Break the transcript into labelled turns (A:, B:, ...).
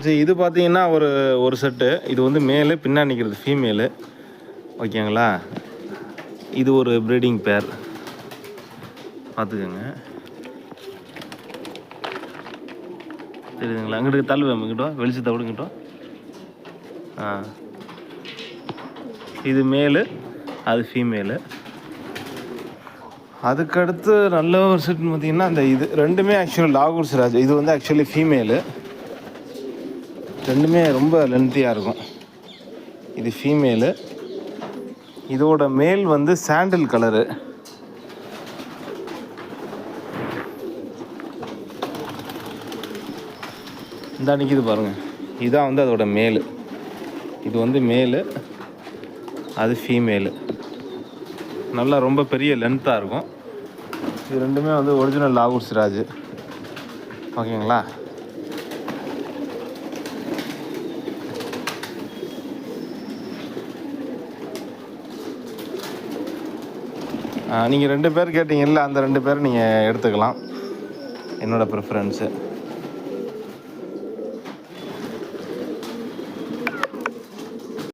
A: சரி, இது பார்த்தீங்கன்னா ஒரு செட்டு. இது வந்து மேலு, பின்னாடி நிற்கிறது ஃபீமேலு. ஓகேங்களா? இது ஒரு ப்ரீடிங் பேர். பார்த்துக்கோங்க. தெரியுதுங்களா? அங்கிட்டு தள்ளுவேன் இங்கிட்ட வெளிச்சத்தை விடுங்கிட்டோம். இது மேலு, அது ஃபீமேலு. அதுக்கடுத்து நல்ல ஒரு செட்னு பார்த்தீங்கன்னா இந்த இது ரெண்டுமே ஆக்சுவலி லாகூர் சிராஜ். இது வந்து ஆக்சுவலி ஃபீமேலு. ரெண்டுமே ரொம்ப லென்த்தியாக இருக்கும். இது ஃபீமேலு. இதோட மேல் வந்து சாண்டில் கலரு. இந்த நிற்கிது பாருங்கள். இதுதான் வந்து அதோட மேலு. இது வந்து மேலு, அது ஃபீமேலு. நல்லா ரொம்ப பெரிய லென்த்தாக இருக்கும். இது ரெண்டுமே வந்து ஒரிஜினல் லாகூர் சிராஜ். ஓகேங்களா? நீங்கள் 2 பேர் கேட்டிங்கல்ல, அந்த 2 பேரை நீங்கள் எடுத்துக்கலாம். என்னோடய ப்ரிஃபரன்ஸு.